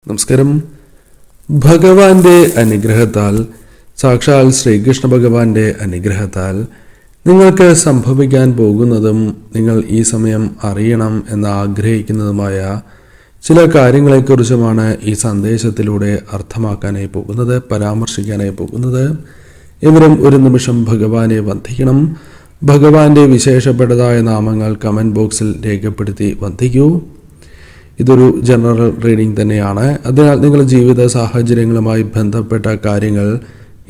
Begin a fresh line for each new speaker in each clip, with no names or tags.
നമസ്കാരം. ഭഗവാന്റെ അനുഗ്രഹത്താൽ, സാക്ഷാൽ ശ്രീകൃഷ്ണ ഭഗവാന്റെ അനുഗ്രഹത്താൽ നിങ്ങൾക്ക് സംഭവിക്കാൻ പോകുന്നതും നിങ്ങൾ ഈ സമയം അറിയണം എന്ന് ആഗ്രഹിക്കുന്നതുമായ ചില കാര്യങ്ങളെക്കുറിച്ചുമാണ് ഈ സന്ദേശത്തിലൂടെ അർത്ഥമാക്കാനായി പോകുന്നത്, പരാമർശിക്കാനായി പോകുന്നത്. ഇവരും ഒരു നിമിഷം ഭഗവാനെ വന്ദിക്കണം. ഭഗവാന്റെ വിശേഷപ്പെട്ടതായ നാമങ്ങൾ കമൻറ്റ് ബോക്സിൽ രേഖപ്പെടുത്തി വന്ദിക്കൂ. ഇതൊരു ജനറൽ റീഡിംഗ് തന്നെയാണ്. അതിനാൽ നിങ്ങളുടെ ജീവിത സാഹചര്യങ്ങളുമായി ബന്ധപ്പെട്ട കാര്യങ്ങൾ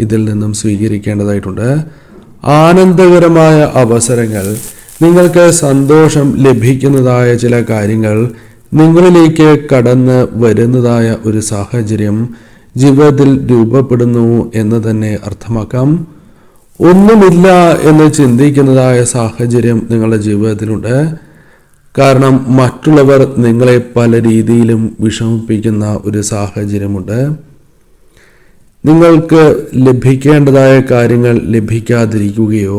ഇതിൽ നിന്നും സ്വീകരിക്കേണ്ടതായിട്ടുണ്ട്. ആനന്ദകരമായ അവസരങ്ങൾ, നിങ്ങൾക്ക് സന്തോഷം ലഭിക്കുന്നതായ ചില കാര്യങ്ങൾ നിങ്ങളിലേക്ക് കടന്ന് വരുന്നതായ ഒരു സാഹചര്യം ജീവിതത്തിൽ രൂപപ്പെടുന്നു എന്ന് തന്നെ അർത്ഥമാക്കാം. ഒന്നുമില്ല എന്ന് ചിന്തിക്കുന്നതായ സാഹചര്യം നിങ്ങളുടെ ജീവിതത്തിലുണ്ട്. കാരണം മറ്റുള്ളവർ നിങ്ങളെ പല രീതിയിലും വിഷമിപ്പിക്കുന്ന ഒരു സാഹചര്യമുണ്ട്. നിങ്ങൾക്ക് ലഭിക്കേണ്ടതായ കാര്യങ്ങൾ ലഭിക്കാതിരിക്കുകയോ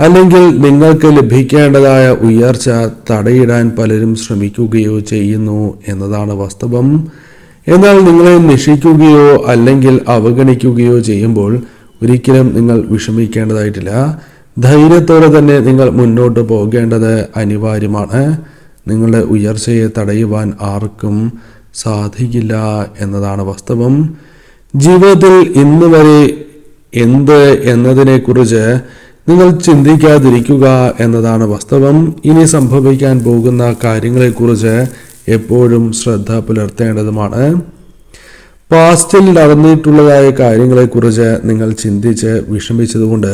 അല്ലെങ്കിൽ നിങ്ങൾക്ക് ലഭിക്കേണ്ടതായ ഉയർച്ച തടയിടാൻ പലരും ശ്രമിക്കുകയോ ചെയ്യുന്നു എന്നതാണ് വാസ്തവം. എന്നാൽ നിങ്ങളെ നിഷിക്കുകയോ അല്ലെങ്കിൽ അവഗണിക്കുകയോ ചെയ്യുമ്പോൾ ഒരിക്കലും നിങ്ങൾ വിഷമിക്കേണ്ടതായിട്ടില്ല. ധൈര്യത്തോടെ തന്നെ നിങ്ങൾ മുന്നോട്ട് പോകേണ്ടത് അനിവാര്യമാണ്. നിങ്ങളുടെ ഉയർച്ചയെ തടയുവാൻ ആർക്കും സാധിക്കില്ല എന്നതാണ് വാസ്തവം. ജീവിതത്തിൽ ഇന്ന് വരെ എന്ത് എന്നതിനെക്കുറിച്ച് നിങ്ങൾ ചിന്തിക്കാതിരിക്കുക എന്നതാണ് വാസ്തവം. ഇനി സംഭവിക്കാൻ പോകുന്ന കാര്യങ്ങളെക്കുറിച്ച് എപ്പോഴും ശ്രദ്ധ പുലർത്തേണ്ടതുമാണ്. പാസ്റ്റിൽ നടന്നിട്ടുള്ളതായ കാര്യങ്ങളെക്കുറിച്ച് നിങ്ങൾ ചിന്തിച്ച് വിഷമിച്ചതുകൊണ്ട്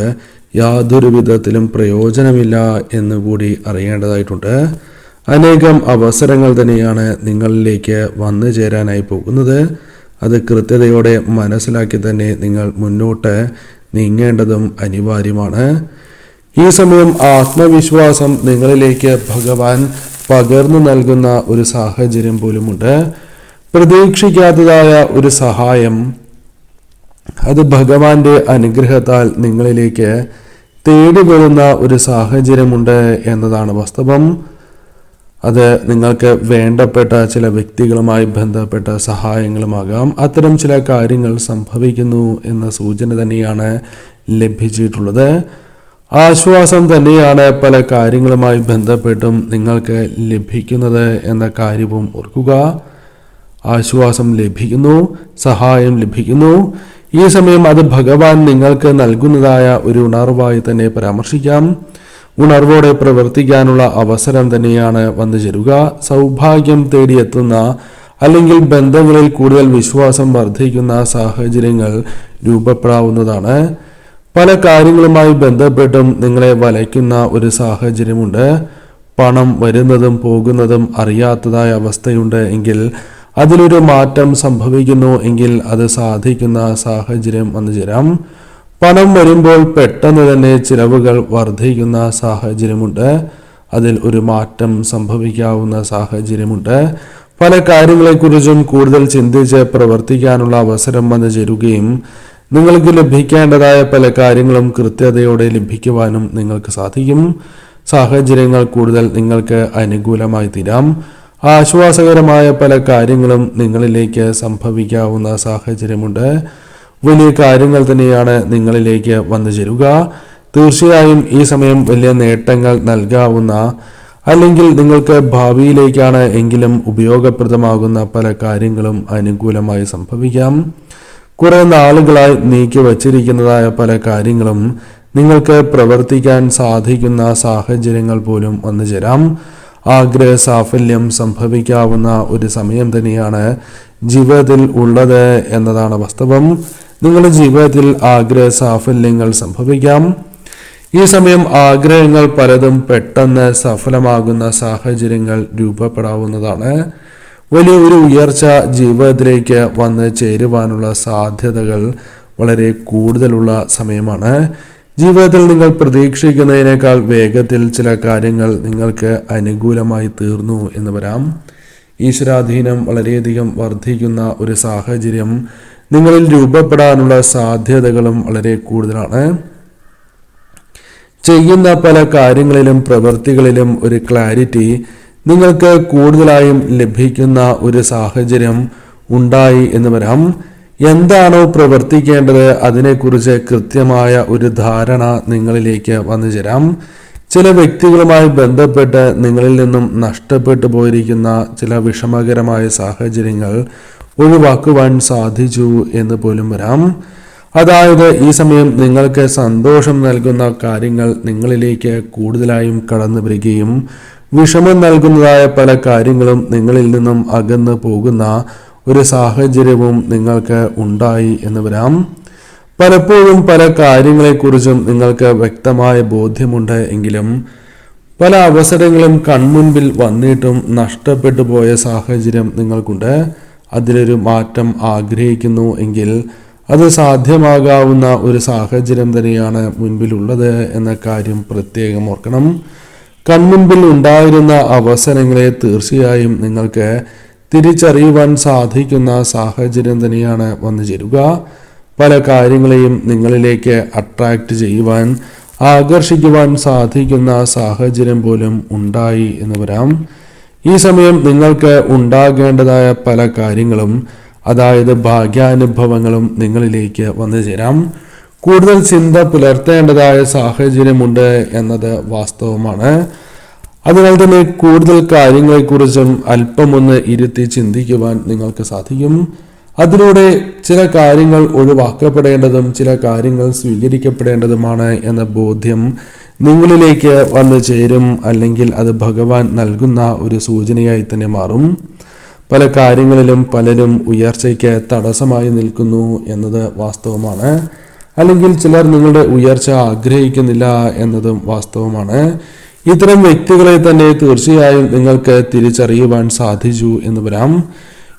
യാതൊരു വിധത്തിലും പ്രയോജനമില്ല എന്നുകൂടി അറിയേണ്ടതായിട്ടുണ്ട്. അനേകം അവസരങ്ങൾ തന്നെയാണ് നിങ്ങളിലേക്ക് വന്നു ചേരാനായി പോകുന്നത്. അത് കൃത്യതയോടെ മനസ്സിലാക്കി തന്നെ നിങ്ങൾ മുന്നോട്ട് നീങ്ങേണ്ടതും അനിവാര്യമാണ്. ഈ സമയം ആത്മവിശ്വാസം നിങ്ങളിലേക്ക് ഭഗവാൻ പകർന്നു നൽകുന്ന ഒരു സാഹചര്യം പോലുമുണ്ട്. പ്രതീക്ഷിക്കാത്തതായ ഒരു സഹായം, അത് ഭഗവാന്റെ അനുഗ്രഹത്താൽ നിങ്ങളിലേക്ക് തേടി വരുന്ന ഒരു സാഹചര്യമുണ്ട് എന്നതാണ് വാസ്തവം. അത് നിങ്ങൾക്ക് വേണ്ടപ്പെട്ട ചില വ്യക്തികളുമായി ബന്ധപ്പെട്ട സഹായങ്ങളുമാകാം. അത്തരം ചില കാര്യങ്ങൾ സംഭവിക്കുന്നു എന്ന സൂചന തന്നെയാണ് ലഭിച്ചിട്ടുള്ളത്. ആശ്വാസം തന്നെയാണ് പല കാര്യങ്ങളുമായി ബന്ധപ്പെട്ടും നിങ്ങൾക്ക് ലഭിക്കുന്നത് എന്ന കാര്യവും ഓർക്കുക. ആശ്വാസം ലഭിക്കുന്നു, സഹായം ലഭിക്കുന്നു. ഈ സമയം അത് ഭഗവാൻ നിങ്ങൾക്ക് നൽകുന്നതായ ഒരു ഉണർവായി തന്നെ പരാമർശിക്കാം. ഉണർവോടെ പ്രവർത്തിക്കാനുള്ള അവസരം തന്നെയാണ് വന്നു ചേരുക. സൗഭാഗ്യം തേടിയെത്തുന്ന അല്ലെങ്കിൽ ബന്ധങ്ങളിൽ കൂടുതൽ വിശ്വാസം വർദ്ധിക്കുന്ന സാഹചര്യങ്ങൾ രൂപപ്പെടാവുന്നതാണ്. പല കാര്യങ്ങളുമായി ബന്ധപ്പെട്ടും നിങ്ങളെ വലയ്ക്കുന്ന ഒരു സാഹചര്യമുണ്ട്. പണം വരുന്നതും പോകുന്നതും അറിയാത്തതായ അവസ്ഥയുണ്ട് എങ്കിൽ, അതിലൊരു മാറ്റം സംഭവിക്കുന്നു എങ്കിൽ അത് സാധിക്കുന്ന സാഹചര്യം വന്നു ചേരാം. പണം വരുമ്പോൾ പെട്ടെന്ന് തന്നെ ചിലവുകൾ വർദ്ധിക്കുന്ന സാഹചര്യമുണ്ട്. അതിൽ ഒരു മാറ്റം സംഭവിക്കാവുന്ന സാഹചര്യമുണ്ട്. പല കാര്യങ്ങളെക്കുറിച്ചും കൂടുതൽ ചിന്തിച്ച് പ്രവർത്തിക്കാനുള്ള അവസരം വന്നു ചേരുകയും നിങ്ങൾക്ക് ലഭിക്കേണ്ടതായ പല കാര്യങ്ങളും കൃത്യതയോടെ ലഭിക്കുവാനും നിങ്ങൾക്ക് സാധിക്കും. സാഹചര്യങ്ങൾ കൂടുതൽ നിങ്ങൾക്ക് അനുകൂലമായി തീരാം. ആശ്വാസകരമായ പല കാര്യങ്ങളും നിങ്ങളിലേക്ക് സംഭവിക്കാവുന്ന സാഹചര്യമുണ്ട്. വലിയ കാര്യങ്ങൾ തന്നെയാണ് നിങ്ങളിലേക്ക് വന്നു ചേരുക. തീർച്ചയായും ഈ സമയം വലിയ നേട്ടങ്ങൾ നൽകാവുന്ന അല്ലെങ്കിൽ നിങ്ങൾക്ക് ഭാവിയിലേക്കാണ് എങ്കിലും ഉപയോഗപ്രദമാകുന്ന പല കാര്യങ്ങളും അനുകൂലമായി സംഭവിക്കാം. കുറെ നാളുകളായി നീക്കി വച്ചിരിക്കുന്നതായ പല കാര്യങ്ങളും നിങ്ങൾക്ക് പ്രവർത്തിക്കാൻ സാധിക്കുന്ന സാഹചര്യങ്ങൾ പോലും വന്നു ചേരാം. ആഗ്രഹ സാഫല്യം സംഭവിക്കാവുന്ന ഒരു സമയം തന്നെയാണ് ജീവിതത്തിൽ ഉള്ളത് എന്നതാണ് വാസ്തവം. നിങ്ങളുടെ ജീവിതത്തിൽ ആഗ്രഹ സാഫല്യങ്ങൾ സംഭവിക്കാം. ഈ സമയം ആഗ്രഹങ്ങൾ പലതും പെട്ടെന്ന് സഫലമാകുന്ന സാഹചര്യങ്ങൾ രൂപപ്പെടാവുന്നതാണ്. വലിയ ഒരു ഉയർച്ച ജീവിതത്തിലേക്ക് വന്ന് ചേരുവാനുള്ള സാധ്യതകൾ വളരെ കൂടുതലുള്ള സമയമാണ്. ജീവിതത്തിൽ നിങ്ങൾ പ്രതീക്ഷിക്കുന്നതിനേക്കാൾ വേഗത്തിൽ ചില കാര്യങ്ങൾ നിങ്ങൾക്ക് അനുകൂലമായി തീർന്നു എന്ന് വരാം. ഈശ്വരാധീനം വളരെയധികം വർദ്ധിക്കുന്ന ഒരു സാഹചര്യം നിങ്ങളിൽ രൂപപ്പെടാനുള്ള സാധ്യതകളും വളരെ കൂടുതലാണ്. ചെയ്യുന്ന പല കാര്യങ്ങളിലും പ്രവൃത്തികളിലും ഒരു ക്ലാരിറ്റി നിങ്ങൾക്ക് കൂടുതലായും ലഭിക്കുന്ന ഒരു സാഹചര്യം ഉണ്ടായി എന്ന് വരാം. എന്താണോ പ്രവർത്തിക്കേണ്ടത് അതിനെക്കുറിച്ച് കൃത്യമായ ഒരു ധാരണ നിങ്ങളിലേക്ക് വന്നു ചേരാം. ചില വ്യക്തികളുമായി ബന്ധപ്പെട്ട് നിങ്ങളിൽ നിന്നും നഷ്ടപ്പെട്ടു പോയിരിക്കുന്ന ചില വിഷമകരമായ സാഹചര്യങ്ങൾ ഒഴിവാക്കുവാൻ സാധിച്ചു എന്ന് പോലും വരാം. അതായത് ഈ സമയം നിങ്ങൾക്ക് സന്തോഷം നൽകുന്ന കാര്യങ്ങൾ നിങ്ങളിലേക്ക് കൂടുതലായും കടന്നു വരികയും വിഷമം നൽകുന്നതായ പല കാര്യങ്ങളും നിങ്ങളിൽ നിന്നും അകന്നു പോകുന്ന ഒരു സാഹചര്യവും നിങ്ങൾക്ക് ഉണ്ടായി എന്ന് വരാം. പലപ്പോഴും പല കാര്യങ്ങളെക്കുറിച്ചും നിങ്ങൾക്ക് വ്യക്തമായ ബോധ്യമുണ്ട് എങ്കിലും പല അവസരങ്ങളും കൺമുൻപിൽ വന്നിട്ടും നഷ്ടപ്പെട്ടു പോയ സാഹചര്യം നിങ്ങൾക്കുണ്ട്. അതിലൊരു മാറ്റം ആഗ്രഹിക്കുന്നു എങ്കിൽ അത് സാധ്യമാകാവുന്ന ഒരു സാഹചര്യം തന്നെയാണ് മുൻപിലുള്ളത് എന്ന കാര്യം പ്രത്യേകം ഓർക്കണം. കൺമുൻപിൽ ഉണ്ടായിരുന്ന അവസരങ്ങളെ തീർച്ചയായും നിങ്ങൾക്ക് തിരിച്ചറിയുവാൻ സാധിക്കുന്ന സാഹചര്യം തന്നെയാണ് വന്നു ചേരുക. പല കാര്യങ്ങളെയും നിങ്ങളിലേക്ക് അട്രാക്റ്റ് ചെയ്യുവാൻ, ആകർഷിക്കുവാൻ സാധിക്കുന്ന സാഹചര്യം പോലും ഉണ്ടായി എന്ന് വരാം. ഈ സമയം നിങ്ങൾക്ക് ഉണ്ടാകേണ്ടതായ പല കാര്യങ്ങളും, അതായത് ഭാഗ്യാനുഭവങ്ങളും നിങ്ങളിലേക്ക് വന്നു ചേരാം. കൂടുതൽ ചിന്ത പുലർത്തേണ്ടതായ സാഹചര്യമുണ്ട് എന്നത് വാസ്തവമാണ്. അതിനാൽ തന്നെ കൂടുതൽ കാര്യങ്ങളെക്കുറിച്ചും അല്പമൊന്ന് ഇരുത്തി ചിന്തിക്കുവാൻ നിങ്ങൾക്ക് സാധിക്കും. അതിലൂടെ ചില കാര്യങ്ങൾ ഒഴിവാക്കപ്പെടേണ്ടതും ചില കാര്യങ്ങൾ സ്വീകരിക്കപ്പെടേണ്ടതുമാണ് എന്ന ബോധ്യം നിങ്ങളിലേക്ക് വന്നു ചേരും. അല്ലെങ്കിൽ അത് ഭഗവാൻ നൽകുന്ന ഒരു സൂചനയായി തന്നെ മാറും. പല കാര്യങ്ങളിലും പലരും ഉയർച്ചയ്ക്ക് തടസ്സമായി നിൽക്കുന്നു എന്നത് വാസ്തവമാണ്. അല്ലെങ്കിൽ ചിലർ നിങ്ങളുടെ ഉയർച്ച ആഗ്രഹിക്കുന്നില്ല എന്നതും വാസ്തവമാണ്. ഇത്തരം വ്യക്തികളെ തന്നെ തീർച്ചയായും നിങ്ങൾക്ക് തിരിച്ചറിയുവാൻ സാധിച്ചു എന്ന് വരാം.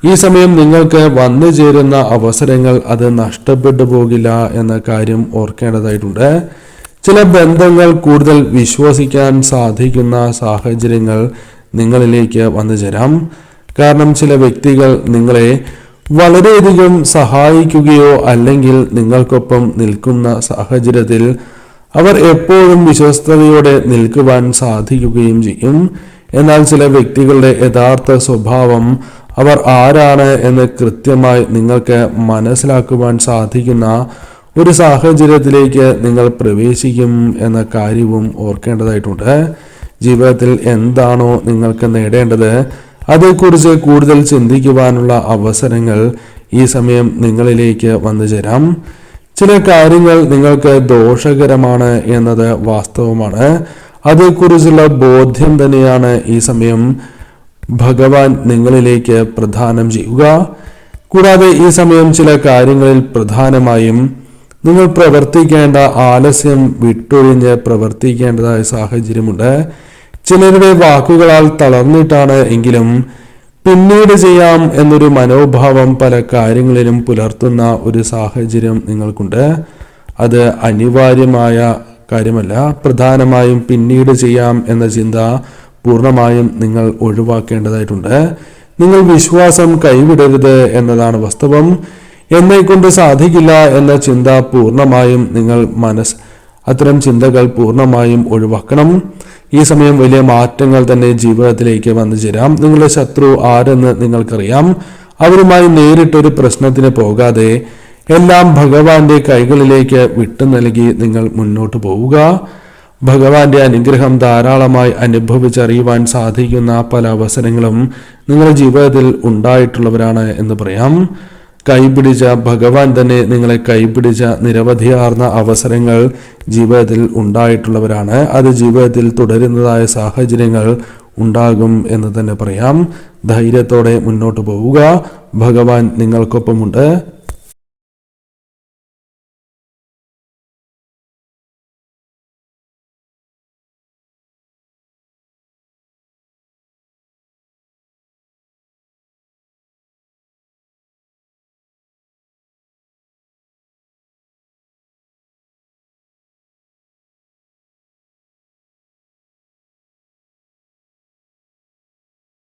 ഈ സമയം നിങ്ങൾക്ക് വന്നു ചേരുന്ന അവസരങ്ങൾ അത് നഷ്ടപ്പെട്ടു പോകില്ല എന്ന കാര്യം ഓർക്കേണ്ടതായിട്ടുണ്ട്. ചില ബന്ധങ്ങൾ കൂടുതൽ വിശ്വസിക്കാൻ സാധിക്കുന്ന സാഹചര്യങ്ങൾ നിങ്ങളിലേക്ക് വന്നു ചേരാം. കാരണം ചില വ്യക്തികൾ നിങ്ങളെ വളരെയധികം സഹായിക്കുകയോ അല്ലെങ്കിൽ നിങ്ങൾക്കൊപ്പം നിൽക്കുന്ന സാഹചര്യത്തിൽ അവർ എപ്പോഴും വിശ്വസ്തയോടെ നിൽക്കുവാൻ സാധിക്കുകയും ചെയ്യും. എന്നാൽ ചില വ്യക്തികളുടെ യഥാർത്ഥ സ്വഭാവം, അവർ ആരാണ് എന്ന് കൃത്യമായി നിങ്ങൾക്ക് മനസ്സിലാക്കുവാൻ സാധിക്കുന്ന ഒരു സാഹചര്യത്തിലേക്ക് നിങ്ങൾ പ്രവേശിക്കും എന്ന കാര്യവും ഓർക്കേണ്ടതായിട്ടുണ്ട്. ജീവിതത്തിൽ എന്താണോ നിങ്ങൾക്ക് നേടേണ്ടത് അതേക്കുറിച്ച് കൂടുതൽ ചിന്തിക്കുവാനുള്ള അവസരങ്ങൾ ഈ സമയം നിങ്ങളിലേക്ക് വന്നു ചേരാം. ചില കാര്യങ്ങൾ നിങ്ങൾക്ക് ദോഷകരമാണ് എന്നത് വാസ്തവമാണ്. അതേക്കുറിച്ചുള്ള ബോധ്യം തന്നെയാണ് ഈ സമയം ഭഗവാൻ നിങ്ങളിലേക്ക് പ്രദാനം ചെയ്യുക. കൂടാതെ ഈ സമയം ചില കാര്യങ്ങളിൽ പ്രധാനമായും നിങ്ങൾ പ്രവർത്തിക്കേണ്ട ആലസ്യം വിട്ടൊഴിഞ്ഞ് പ്രവർത്തിക്കേണ്ടതായ സാഹചര്യമുണ്ട്. ചിലരുടെ വാക്കുകളാൽ തളർന്നിട്ടാണ് എങ്കിലും പിന്നീട് ചെയ്യാം എന്നൊരു മനോഭാവം പല കാര്യങ്ങളിലും പുലർത്തുന്ന ഒരു സാഹചര്യം നിങ്ങൾക്കുണ്ട്. അത് അനിവാര്യമായ കാര്യമല്ല. പ്രധാനമായും പിന്നീട് ചെയ്യാം എന്ന ചിന്ത പൂർണ്ണമായും നിങ്ങൾ ഒഴിവാക്കേണ്ടതായിട്ടുണ്ട്. നിങ്ങൾ വിശ്വാസം കൈവിടരുത് എന്നതാണ് വാസ്തവം. എന്നെക്കൊണ്ട് സാധിക്കില്ല എന്ന ചിന്ത പൂർണ്ണമായും നിങ്ങൾ അത്തരം ചിന്തകൾ പൂർണ്ണമായും ഒഴിവാക്കണം. ഈ സമയം വലിയ മാറ്റങ്ങൾ തന്നെ ജീവിതത്തിലേക്ക് വന്നു ചേരാം. നിങ്ങളുടെ ശത്രു ആരെന്ന് നിങ്ങൾക്കറിയാം. അവരുമായി നേരിട്ടൊരു പ്രശ്നത്തിന് പോകാതെ എല്ലാം ഭഗവാന്റെ കൈകളിലേക്ക് വിട്ടു നൽകി നിങ്ങൾ മുന്നോട്ട് പോവുക. ഭഗവാന്റെ അനുഗ്രഹം ധാരാളമായി അനുഭവിച്ചറിയുവാൻ സാധിക്കുന്ന പല അവസരങ്ങളും നിങ്ങളുടെ ജീവിതത്തിൽ ഉണ്ടായിട്ടുള്ളവരാണ് എന്ന് പറയാം. കൈപിടിച്ച ഭഗവാൻ തന്നെ നിങ്ങളെ കൈപിടിച്ച നിരവധിയാർന്ന അവസരങ്ങൾ ജീവിതത്തിൽ ഉണ്ടായിട്ടുള്ളവരാണ്. അത് ജീവിതത്തിൽ തുടരുന്നതായ സാഹചര്യങ്ങൾ ഉണ്ടാകും എന്ന് തന്നെ പറയാം. ധൈര്യത്തോടെ മുന്നോട്ട് പോവുക. ഭഗവാൻ നിങ്ങൾക്കൊപ്പമുണ്ട്.